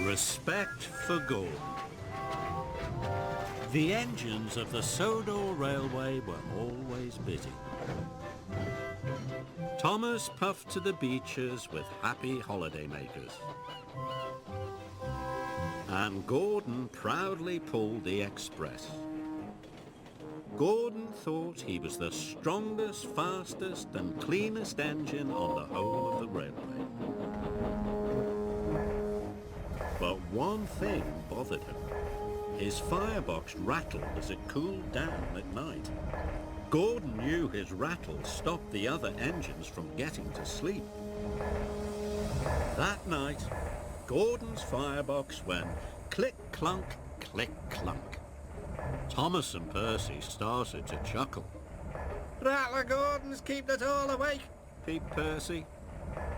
Respect for Gordon. The engines of the Sodor Railway were always busy. Thomas puffed to the beaches with happy holidaymakers. And Gordon proudly pulled the express. Gordon thought he was the strongest, fastest and cleanest engine on the whole of the railway. But one thing bothered him. His firebox rattled as it cooled down at night. Gordon knew his rattle stopped the other engines from getting to sleep. That night, Gordon's firebox went click-clunk, click-clunk. Thomas and Percy started to chuckle. "Rattler Gordon's keeping it all awake," peeped Percy.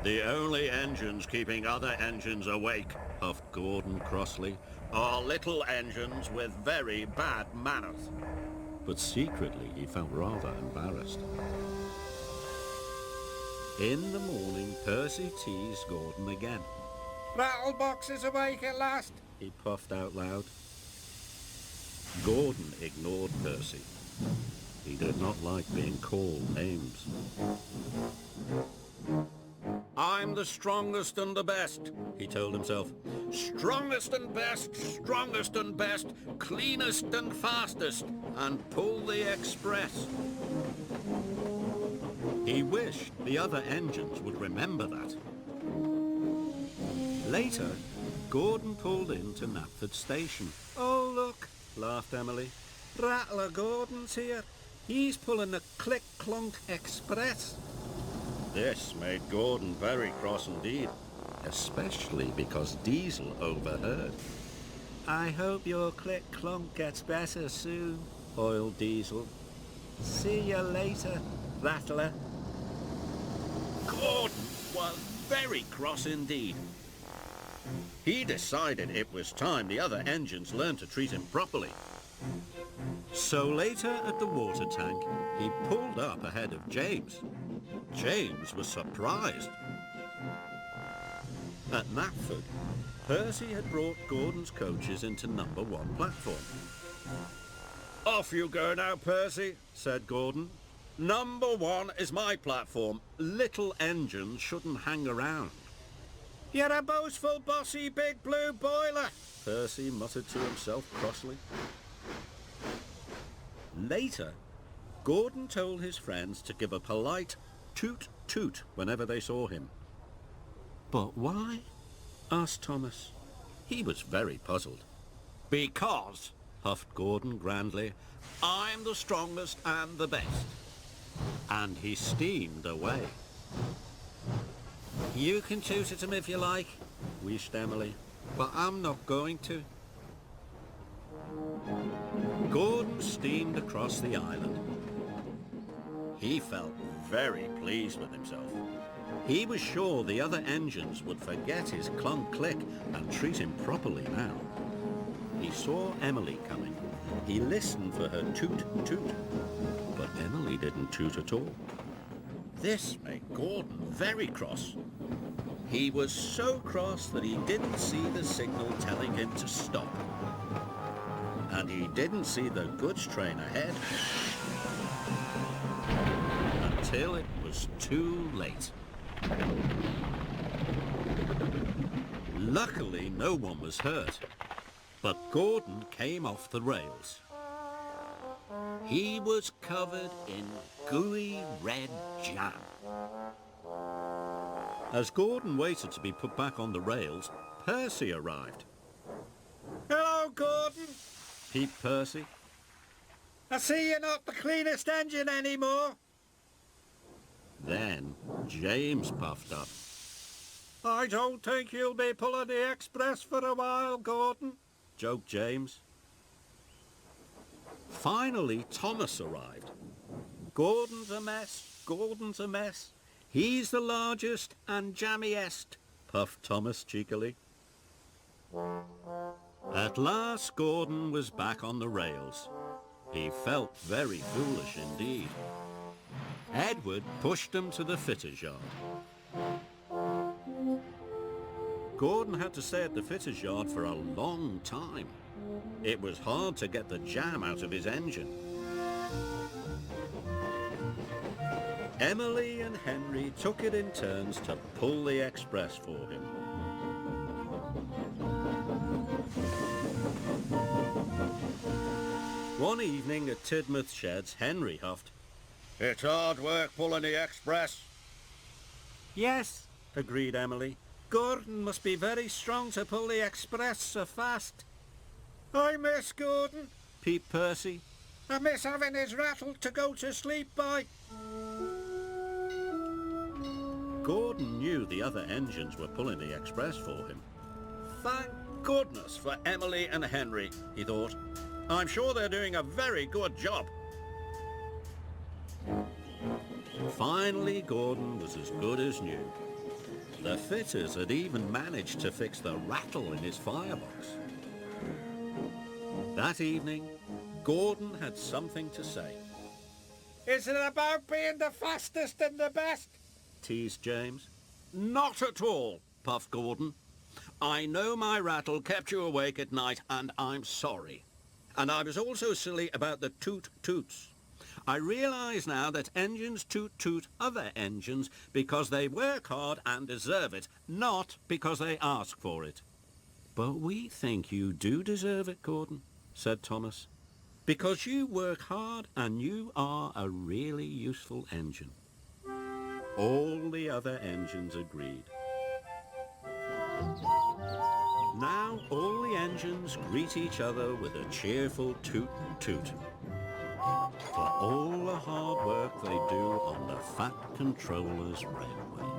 The only engines keeping other engines awake, puffed Gordon crossly, are little engines with very bad manners. But secretly he felt rather embarrassed. In the morning, Percy teased Gordon again. "Rattlebox is awake at last," he puffed out loud. Gordon ignored Percy. He did not like being called names. "I'm the strongest and the best," he told himself. "Strongest and best, cleanest and fastest, and pull the express." He wished the other engines would remember that. Later, Gordon pulled into Knapford Station. "Oh, look," laughed Emily. "Rattler Gordon's here. He's pulling the click-clunk express." This made Gordon very cross indeed, especially because Diesel overheard. "I hope your click-clunk gets better soon," oiled Diesel. "See you later, Rattler." Gordon was very cross indeed. He decided it was time the other engines learned to treat him properly. So later at the water tank, he pulled up ahead of James. James was surprised. At Knapford, Percy had brought Gordon's coaches into number 1 platform. "Off you go now, Percy," said Gordon. "Number 1 is my platform. Little engines shouldn't hang around." "You're a boastful, bossy, big blue boiler," Percy muttered to himself crossly. Later, Gordon told his friends to give a polite toot-toot whenever they saw him. "But why?" asked Thomas. He was very puzzled. "Because," huffed Gordon grandly, "I'm the strongest and the best." And he steamed away. "You can toot at him if you like," wheezed Emily, "but I'm not going to." Gordon steamed across the island. He felt very pleased with himself. He was sure the other engines would forget his clunk-click and treat him properly now. He saw Emily coming. He listened for her toot-toot, but Emily didn't toot at all. This made Gordon very cross. He was so cross that he didn't see the signal telling him to stop. And he didn't see the goods train ahead until it was too late. Luckily, no one was hurt, but Gordon came off the rails. He was covered in gooey red jam. As Gordon waited to be put back on the rails, Percy arrived. "Hello, Gordon," peeped Percy. "I see you're not the cleanest engine anymore." Then James puffed up. "I don't think you'll be pulling the express for a while, Gordon," joked James. Finally, Thomas arrived. "Gordon's a mess, Gordon's a mess. He's the largest and jammiest," puffed Thomas cheekily. At last, Gordon was back on the rails. He felt very foolish indeed. Edward pushed him to the fitter's yard. Gordon had to stay at the fitter's yard for a long time. It was hard to get the jam out of his engine. Emily and Henry took it in turns to pull the express for him. One evening at Tidmouth Sheds, Henry huffed, "It's hard work pulling the express." Yes, agreed Emily. Gordon must be very strong to pull the express so fast. I miss Gordon, peeped Percy. I miss having his rattle to go to sleep by. Gordon knew the other engines were pulling the express for him. Thank goodness for Emily and Henry, he thought. I'm sure they're doing a very good job. Finally, Gordon was as good as new. The fitters had even managed to fix the rattle in his firebox. That evening, Gordon had something to say. Is it about being the fastest and the best? Teased James. Not at all, puffed Gordon. I know my rattle kept you awake at night, and I'm sorry. And I was also silly about the toot-toots. I realise now that engines toot-toot other engines because they work hard and deserve it, not because they ask for it. But we think you do deserve it, Gordon, said Thomas, because you work hard and you are a really useful engine. All the other engines agreed. Now all the engines greet each other with a cheerful toot-toot for all the hard work they do on the Fat Controller's Railway.